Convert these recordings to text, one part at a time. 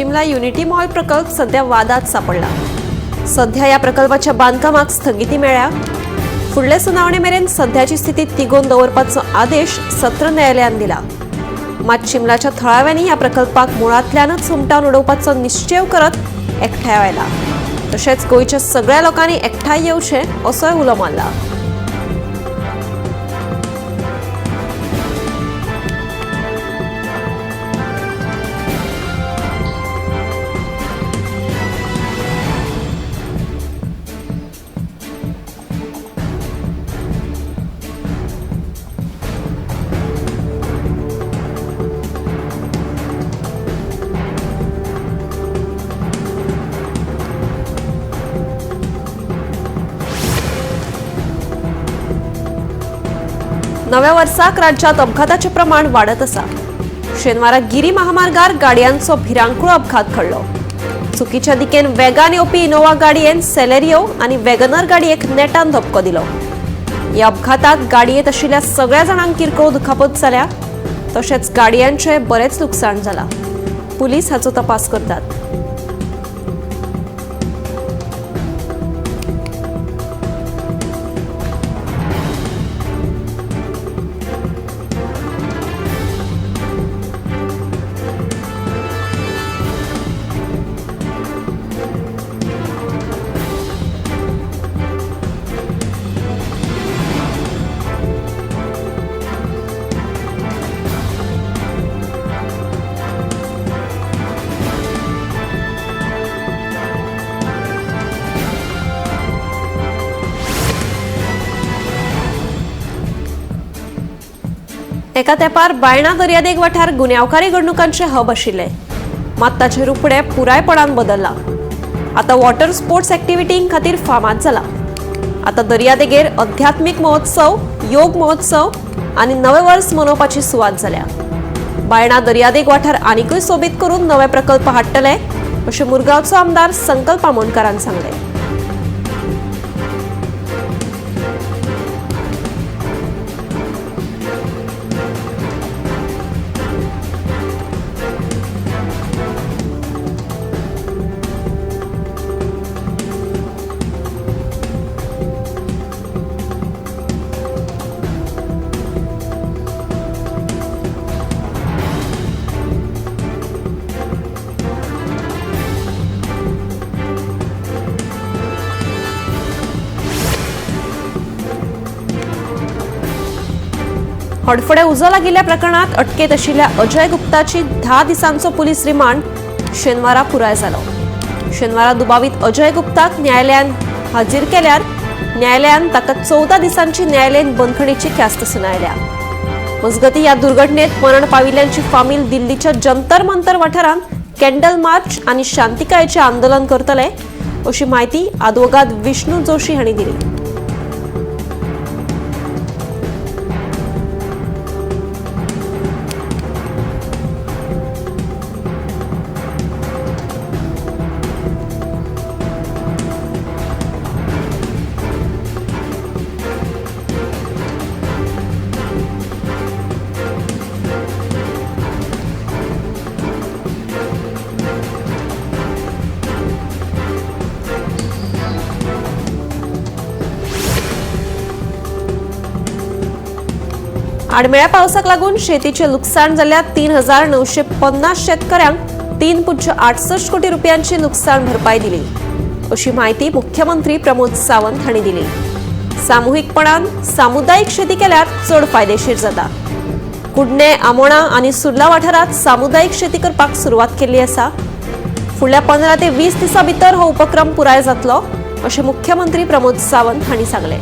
Shimla unity mall प्रकल्प सध्या वादात सापडला। सध्या या प्रकल्पाच्या बांधकामाक स्थगिती मेळ्ळ्या। फुडले सुनावणे मेरेन सध्याची स्थिती तिगोवन दवरपाचो आदेश सत्र न्यायालयान दिला। मात शिमलाच्या थळाव्यांनी या प्रकल्पाक मुळांतल्यानच हुमटावन उडोवपाचो निश्चय करत एकठांय आयला। तशेंच गोंयच्या सगळ्या लोकांनी एकठांय येवचें असोय उलो मारला। नव्या वर्साक राज्यात अपघाताचे प्रमाण वाढत आसा। शेनवारा गिरी महामार्गार गाडयांचो भिरांकूळ अपघात घडलो। चुकीच्या दिकेन वेगान येवपी इनोवा गाडयेन सेलेरियो आनी वॅगनर गाडयेक नेटान धपको दिलो। या अपघातात गाडयेंत आशिल्ल्या सगळ्या जाणांक किरकोळ दुखापत जाल्या, तशेंच गाडयांचे बरेच लुकसाण जाला। पुलीस हाचो तपास करतात। एका तेंपार बायणा दर्यादेग वाठार गुन्यांवकारी घडणुकांचे हब आशिल्ले, मात ताचे रुपडे पुरायपणान बदलला। आता वॉटर स्पोर्ट्स एक्टिविटीं खातीर फामाद जाला। आता दर्यादेगेर अध्यात्मिक महोत्सव, योग महोत्सव आनी नवे वर्स मनोवपाची सुवात जाल्या। बायणा दर्यादेग वाठार आनीकूय सोबीत करून नवे प्रकल्प हाडटले, अशें मुरगांवचो आमदार संकल्प आमोणकारान सांगले। हडफडे उजो लागिल्ल्या प्रकरणात अटकेत आशिल्ल्या अजय गुप्ताची 10 दिसांचो पुलीस रिमांड शेनवारा पुराय जालो। शेनवारा दुबावीत अजय गुप्ताक न्यायालयान हाजीर केल्यार न्यायालयान ताका 14 दिसांची न्यायालयीन बंदखणीची ख्यास्त सुनायल्या। मजगती या दुर्घटनेत मरण पाविल्ल्यांची फामील दिल्लीच्या जंतर मंतर वाठारांत कॅन्डल मार्च आनी शांतिकायेचे आंदोलन करतले, अशी माहिती आदवोगाद विष्णू जोशी हांणी दिली। आडमेळ्या पावसाक लागून शेतीचे लुकसाण जाल्ल्या 3950 शेतकऱ्यांक 3.68 कोटी रुपयांची लुकसाण भरपाई दिली, अशी माहिती मुख्यमंत्री प्रमोद सावंत हांणी दिली। सामुहीकपणान सामुदायिक शेती केल्यार चड फायदेशीर जाता। कुडणे, आमोणा आनी सुर्ला वाठारांत सामुदायिक शेती करपाक सुरवात केल्ली आसा। फुडल्या 15 ते 20 दिसां भितर हो उपक्रम पुराय जातलो, अशें मुख्यमंत्री प्रमोद सावंत हांणी सांगलें।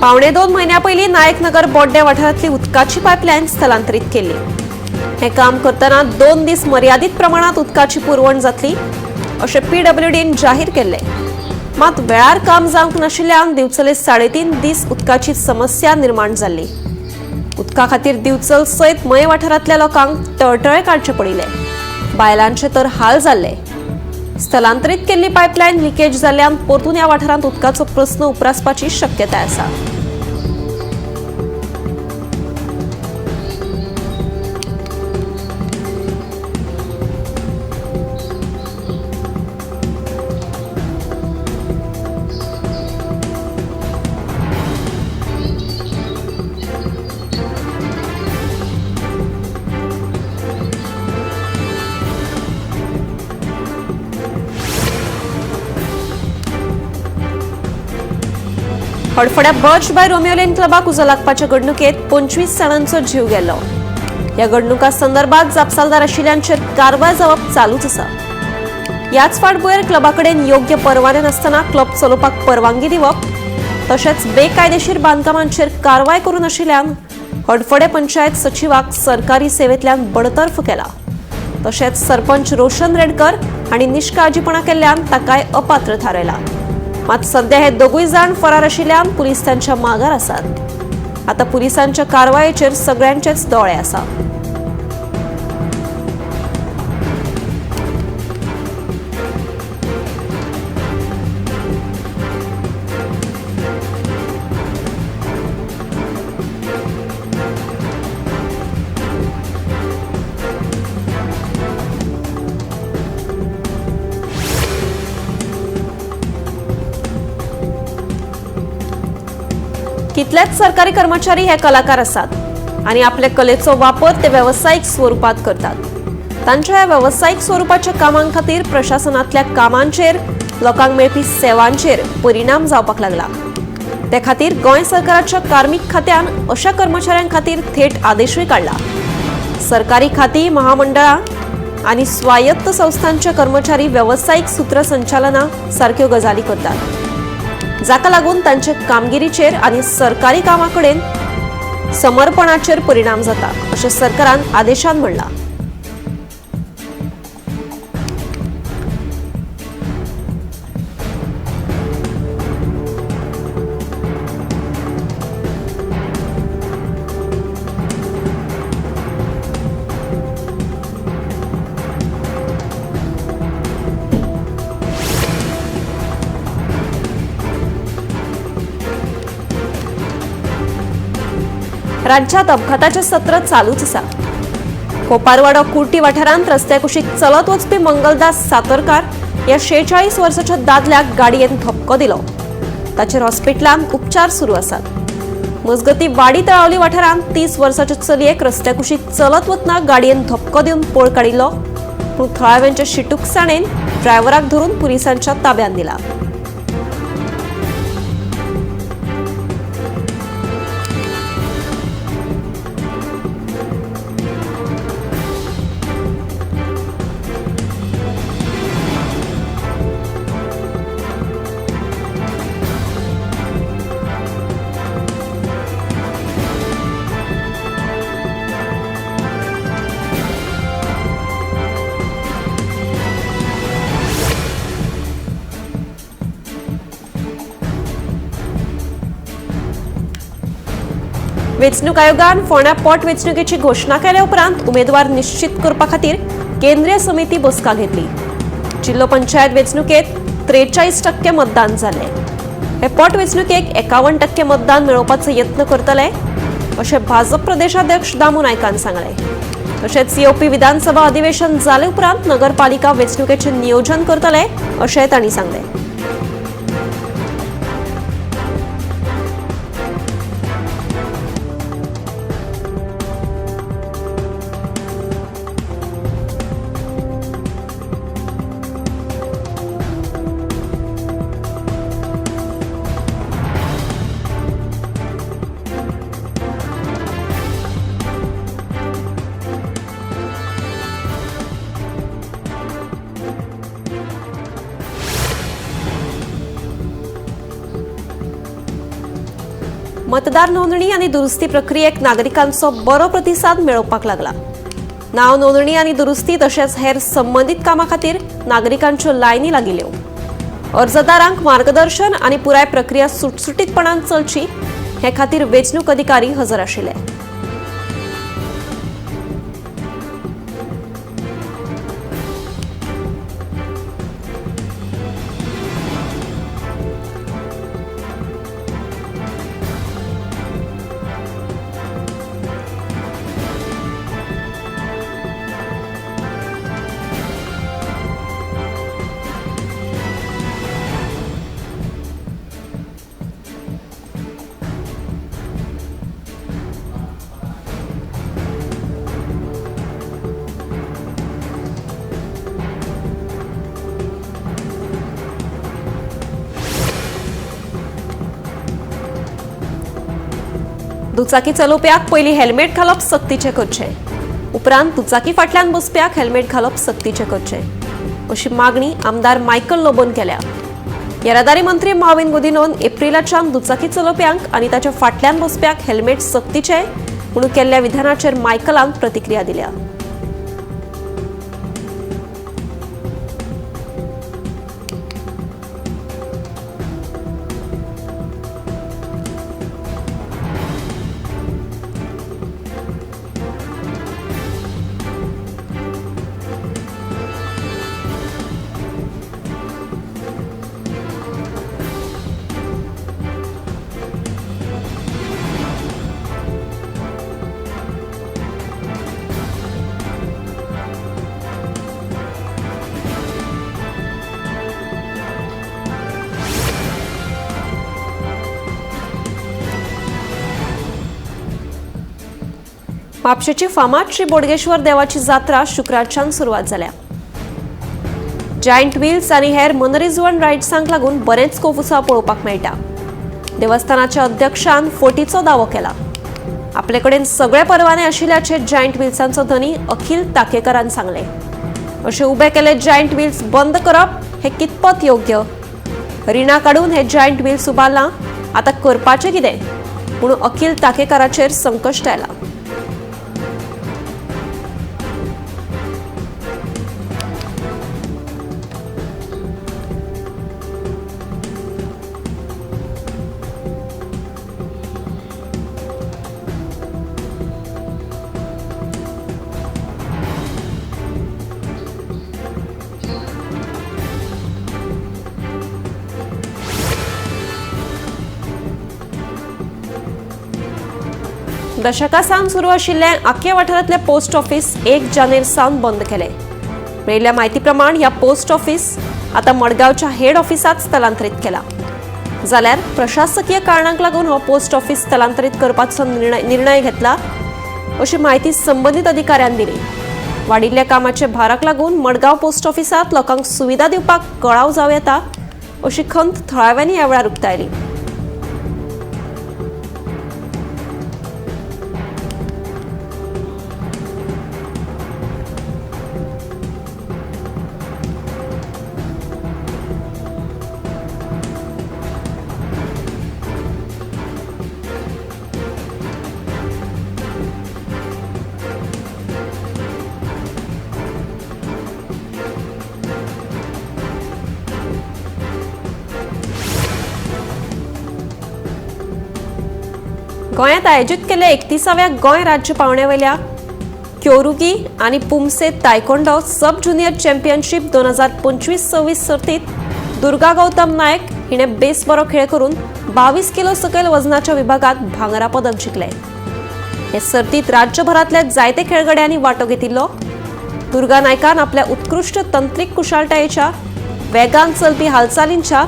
2.5 महिन्यापयलीं नायकनगर बोड्डे वाठारांतली उदकाची पायपलायन स्थलांतरीत केली। हे काम करतना 2 दीस मर्यादित प्रमाणात उदकाची पुरवण जातली अशें PWDन जाहीर केले। मात वेळार काम जावंक नाशिल्ल्यान दिवचले 3.5 दीस उदकाची समस्या निर्माण जाल्ली। उदका खातीर दिवचल सयत मय वाठारांतल्या लोकांक तळतळे काडचे पडिले, बायलांचे तर हाल जाल्ले। स्थलांतरीत केल्ली पायपलायन लिकेज जाल्ल्यान परतून ह्या वाठारांत उदकाचो प्रस्न उप्रासपाची शक्यताय आसा। हडफड्या बर्च बाय रोमियो लेन क्लबाक उजो लागपाच्या घडणुकेत 25 जाणांचो जीव गेलो। ह्या घडणुका संदर्भात जापसालदार आशिल्ल्यांचेर कारवाय जावप चालूच आसा। ह्याच फाटभुंयेर क्लबाकडेन योग्य परवाने नासतना क्लब चलोवपाक परवानगी दिवप तशेंच बेकायदेशीर बांदकामांचेर कारवाय करून आशिल्ल्यान हडफडे पंचायत सचिवाक सरकारी सेवेंतल्यान बडतर्फ केला। तशेंच सरपंच रोशन रेडकर हांणी निश्काळजीपणा केल्ल्यान ताकाय अपात्र थारयला। मात सध्या हे दोगूय जाण फरार आशिल्ल्यान पुलीस तांच्या मागार आसात। आता पुलिसांच्या कारवायेचेर सगळ्यांचेच दोळे आसा। कितलेच सरकारी कर्मचारी हे कलाकार आसात आणि आपल्या कलेचो वापर ते व्यावसायिक स्वरूपात करतात। तांच्या ह्या व्यावसायिक स्वरूपाच्या कामां खातीर प्रशासनातल्या कामांचेर लोकांक मेळपी सेवांचेर परिणाम जावपाक लागला। ते खातीर गोंय सरकाराच्या कार्मिक खात्यान अशा कर्मचाऱ्यां खातीर थेट आदेशूय काढला। सरकारी खाती, महामंडळां आणि स्वायत्त संस्थांचे कर्मचारी व्यावसायिक सूत्रसंचालना सारक्यो गजाली करतात, जाका लागून तांचे कामगिरीचेर आणि सरकारी कामाकडेन समर्पणाचेर परिणाम जाता अशें सरकारान आदेशान म्हणला। राज्यात अपघाताचे सत्र चालूच आसा। कोपारवाडो कुर्टी वाठारांत रस्त्या कुशीक चलत वचपी मंगलदास सातरकार ह्या 46 वर्साच्या दादल्याक गाडयेन धपको दिलो। ताचेर हॉस्पिटलांत उपचार सुरू आसात। मजगती वाडी तळावली वाठारांत 30 वर्साच्या चलयेक रस्त्या कुशीक चलत वतना गाडयेन धपको दिवन पळ काडिल्लो, पूण थळाव्यांच्या शिटूकसाणेन ड्रायव्हराक धरून पुलिसांच्या ताब्यांत दिला। वेंचणूक आयोगान फोंड्या पोट वेंचणुकेची घोषणा केल्या उपरांत उमेदवार निश्चित करपा खातीर केंद्रीय समिती बसका घेतली। जिल्लो पंचायत वेंचणुकेत 43% मतदान जाले। हे पोट वेंचणुकेक 51% मतदान मेळोवपाचो यत्न करतले अशें भाजप प्रदेशाध्यक्ष दामू नायकान सांगले। तशेंच येवपी विधानसभा अधिवेशन जाले उपरांत नगरपालिका वेंचणुकेचे नियोजन करतले अशेंय तांणी सांगले। मतदार नोंदणी आणि दुरुस्ती प्रक्रियेक नागरिकांचो बरो प्रतिसाद मेळोवपाक लागला। नाव नोंदणी आणि दुरुस्ती तशेंच हेर संबंधित कामां खातीर नागरिकांच्यो लायनी लागिल्ल्यो। अर्जदारांक मार्गदर्शन आणि पुराय प्रक्रिया सुटसुटीतपणान चलची हे खातीर वेंचणूक अधिकारी हजर आशिल्ले। दुचाकी चलोवप्याक पयलीं हेल्मेट घालप सक्तीचें करचें, उपरांत दुचाकी फाटल्यान बसप्याक हेल्मेट घालप सक्तीचें करचें अशी मागणी आमदार मायकल लोबोन केल्या। येरादारी मंत्री मॉविन गुदिन्होन एप्रिलाच्यान दुचाकी चलोवप्यांक आनी ताच्या फाटल्यान बसप्याक हेल्मेट सक्तीचें म्हणून केल्ल्या विधानाचेर मायकलान प्रतिक्रिया दिल्या। म्हापशेची फामाद श्री बोडगेश्वर देवाची जात्रा शुक्रारच्यान सुरवात जाल्या। जायंट व्हील्स आनी हेर मनरिजवण रायड्सांक लागून बरेंच कोफुसा पळोवपाक मेळटा। देवस्थानाच्या अध्यक्षान फटीचो दावो केला। आपले कडेन सगळे परवाने आशिल्ल्याचे जायंट व्हील्सांचो धनी अखिल ताकेकरान सांगले। अशे उबे केले जायंट व्हील्स बंद करप हे कितपत योग्य? रिणां काडून हे जायंट व्हील्स उबारला, आतां करपाचें कितें म्हणून अखिल ताकेकराचेर संकश्ट आयला। दशकासावन सुरू आशिल्लें आख्या वाठारांतलें पोस्ट ऑफिस 1 जानेर सावन बंद केलें। मेळिल्ल्या म्हायती प्रमाण ह्या पोस्ट ऑफिस आतां मडगांवच्या हेड ऑफिसांत स्थलांतरीत केला। जाल्यार प्रशासकीय कारणांक लागून हो पोस्ट ऑफिस स्थलांतरीत करपाचो निर्णय घेतला अशी माहिती संबंदीत अधिकाऱ्यान दिली। वाडिल्ल्या कामाच्या भाराक लागून मडगांव पोस्ट ऑफिसांत लोकांक सुविधा दिवपाक कळाव जावं येता अशी खंत थळाव्यांनी ह्या वेळार उक्तायली। गोंयांत आयोजीत केल्ल्या 31व्या गोंय राज्य पावंड्यावेल्या क्योरुगी आनी पुमसे तायकोंडो सब ज्युनियर चॅम्पियनशीप 2025-26 सर्तीत दुर्गा गौतम नायक हिणें बेस बरो खेळ करून 22 किलो सकयल वजनाच्या विभागात भांगरा पदक जिखलें। हे सर्तीत राज्यभरांतल्या जायते खेळगड्यांनी वांटो घेतिल्लो। दुर्गा नायकान आपल्या उत्कृश्ट तंत्रीक कुशळटायेच्या, वेगान चलपी हालचालींच्या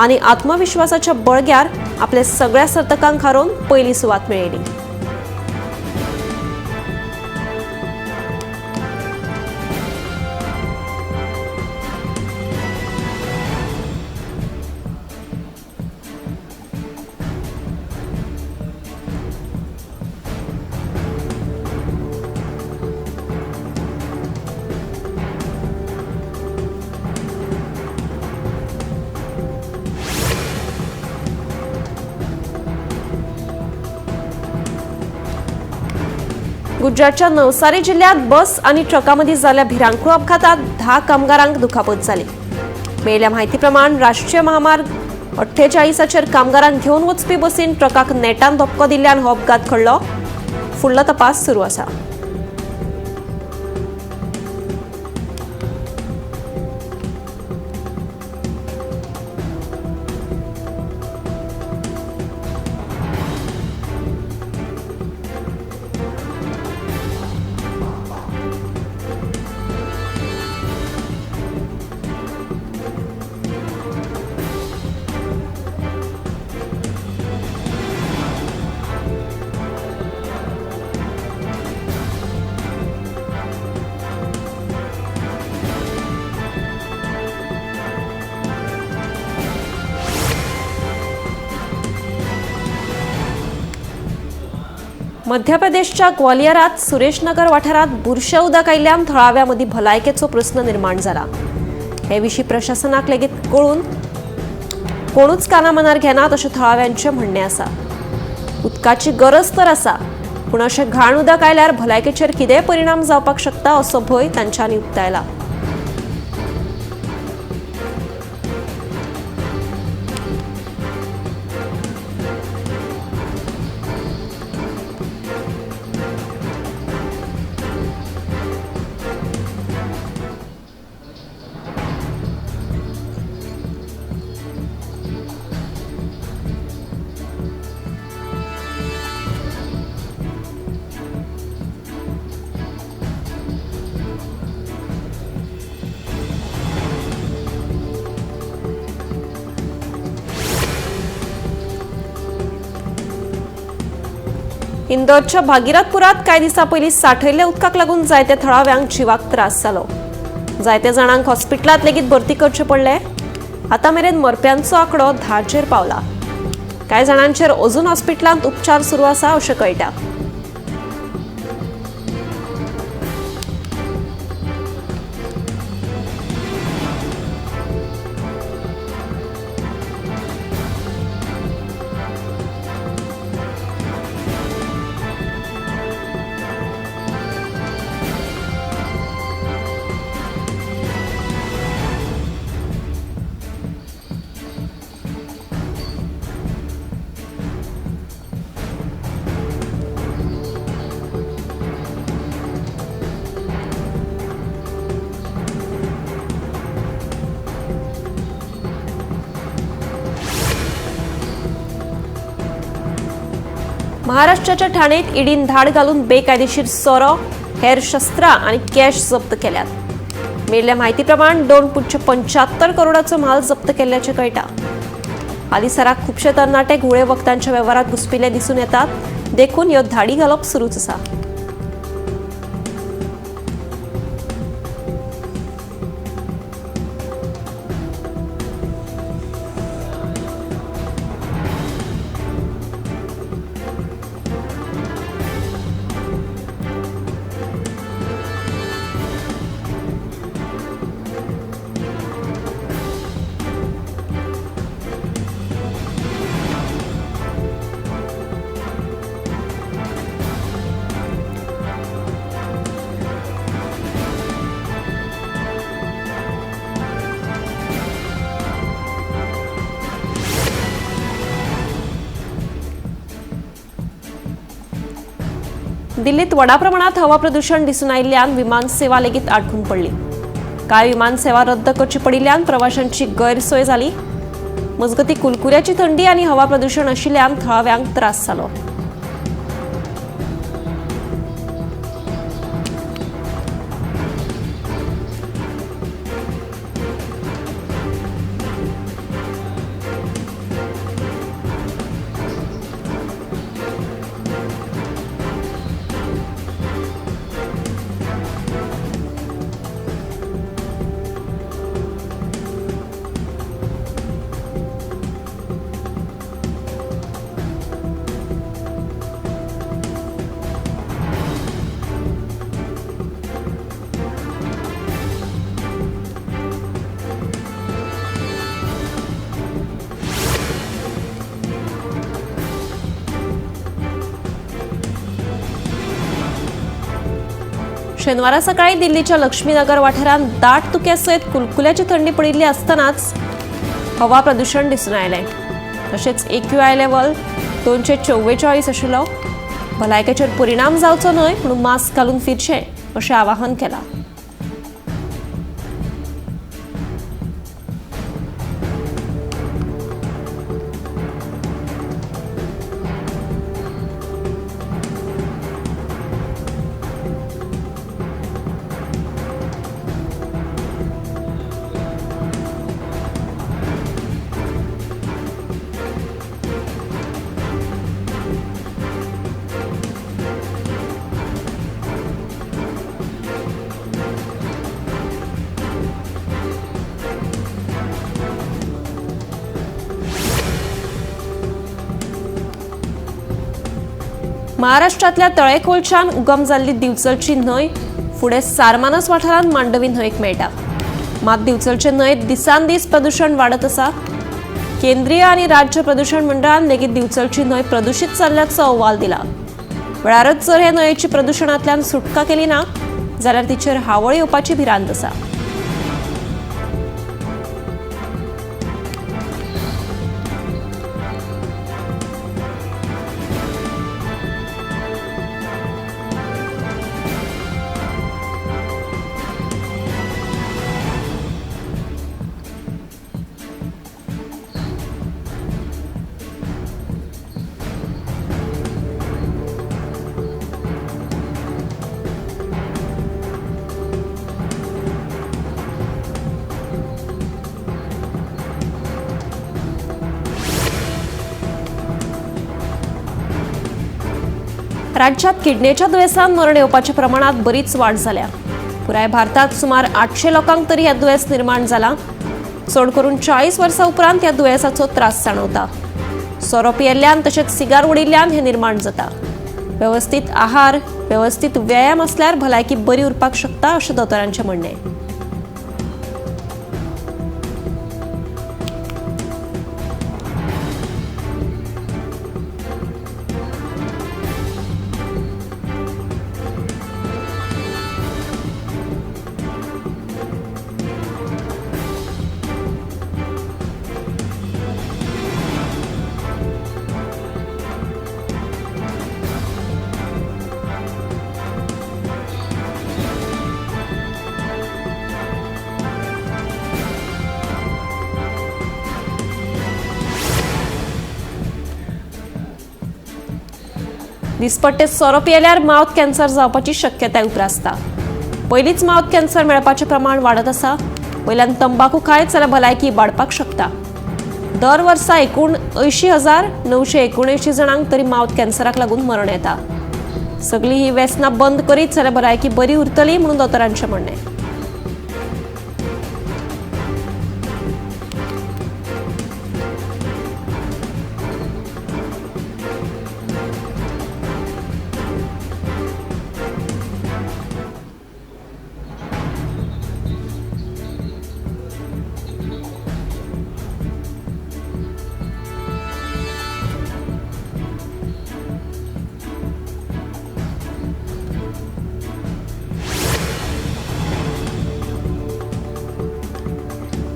आनी आत्मविश्वासाच्या बळग्यार आपल्या सगळ्या सर्तकांक हारोवन पयली सुवात मेळयली। गुजरातच्या नवसारी जिल्ह्यात बस आणि ट्रकामध्ये झालेल्या भिरांकूळ अपघातात 10 कामगारांक दुखापत झाली. मेळिल्ल्या म्हायती प्रमाण राष्ट्रीय महामार्ग 48 कामगारांक घेऊन वचपी बसीन ट्रकाक नेटान धपको दिल्ल्यान हो अपघात घडलो. फुडलो तपास सुरू आसा. मध्य प्रदेशच्या ग्वालियरात सुरेशनगर वाठारात बुरशे उदक आयिल्ल्यान थळाव्यामदीं भलायकेचो प्रस्न निर्माण जाला. हे विशीं प्रशासनाक लेगीत कळून कोणूच कानामनार घेनात अशें थळाव्यांचें म्हणणें आसा. उदकाची गरज तर आसा, पूण अशें घाण उदक आयल्यार भलायकेचेर कितेंय परिणाम जावपाक शकता असो भंय तांच्यांनी उक्तायला. इंदोरच्या भागीरथपुरात कांय दिसां पयलीं सांठयल्ल्या उदकाक लागून जायत्या थळाव्यांक जिवाक त्रास जालो. जायत्या जाणांक हॉस्पिटलांत लेगीत भरती करचें पडलें. आतां मेरेन मरप्यांचो आंकडो 10 पावला. कांय जाणांचेर अजून हॉस्पिटलांत उपचार सुरू आसा अशें कळटा. महाराष्ट्राच्या ठाणेत ईडीन धाड घालून बेकायदेशीर सोरो, हेर शस्त्रां आणि कॅश जप्त केल्यात. मेळिल्ल्या म्हायती प्रमाण 2.75 करोडाचो माल जप्त केल्ल्याचें कळटा. हालींसराक खुबशे तरणाटे घुळे वखदांच्या वेव्हारात घुसपिल्ले दिसून येतात. देखून ह्यो धाडी घालप सुरूच आसा. दिल्लीत व्हडा प्रमाणात हवा प्रदूषण दिसून आयिल्ल्यान विमान सेवा लेगीत आडखून पडली. कांय विमान सेवा रद्द करची पडिल्ल्यान प्रवाशांची गैरसोय जाली. मजगतीं कुलकुऱ्याची थंडी आनी हवा प्रदूषण आशिल्ल्यान थळाव्यांक त्रास जालो. शेनवारा सकाळी दिल्लीच्या लक्ष्मीनगर वाठारात दाट धुक्यासयत कुलकुल्याची थंडी पडिल्ली असतानाच हवा प्रदूषण दिसून आयलें. तशेंच AQI लेवल 244 आशिल्लो. भलायकेचेर परिणाम जावचो न्हय म्हणून मास्क घालून फिरचें अशें आवाहन केलां. महाराष्ट्रातल्या तळेकोलच्यान उगम जाल्ली दिवचलची न्हंय फुडें सारमानस वाठारांत मांडवी न्हंयक मेळटा. मात दिवचलचे न्हंयेत दिसान दीस प्रदूषण वाडत आसा. केंद्रीय आनी राज्य प्रदूषण मंडळान लेगीत दिवचलची न्हंय प्रदूषित जाल्ल्याचो अहवाल दिला. वेळारच जर हे न्हंयेची प्रदूषणांतल्यान सुटका केली ना जाल्यार तिचेर हावळ येवपाची भिरांत आसा. राज्यात किडनीच्या दुयेंसान मरण येवपाच्या प्रमाणात बरीच वाढ जाल्या. पुराय भारतात सुमार 800 लोकांक तरी ह्या दुयेंस निर्माण जाला. चड करून 40 वर्सां उपरांत ह्या दुयेंसाचो त्रास जाणवता. सोरो पियेल्ल्यान तशेंच सिगार उडिल्ल्यान हे निर्माण जाता. व्यवस्थीत आहार, व्यवस्थीत व्यायाम असल्यार भलायकी बरी उरपाक शकता अशें दोतोरांचें म्हणणें. दिसपट्टे सोरो पियेल्यार माउथ कॅन्सर जावपाची शक्यताय उप्रासता. पयलींच माउथ कॅन्सर मेळपाचें प्रमाण वाडत आसा. वयल्यान तंबाखू खायत जाल्यार भलायकी इबाडपाक शकता. दर वर्सा एकूण 80,979 जाणांक तरी माउथ कॅन्सराक लागून मरण येता. सगळी ही व्यसनां बंद करीत जाल्यार भलायकी बरी उरतली म्हणून दोतोरांचें म्हणणें.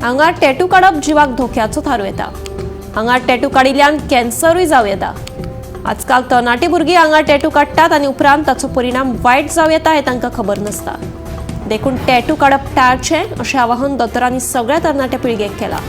हांगा टॅटू काडप जिवाक धोक्याचो थारो येता. हांगा टॅटू काडिल्ल्यान कॅन्सरूय जावं येता. आजकाल तरणाटी भुरगीं हांगा टॅटू काडटात आनी उपरांत ताचो परिणाम वायट जावं येता हें तांकां खबर नासता. देखून टॅटू काडप टाळचें अशें आवाहन दोतोरांनी सगळ्या तरणाट्या पिळगेक केलां.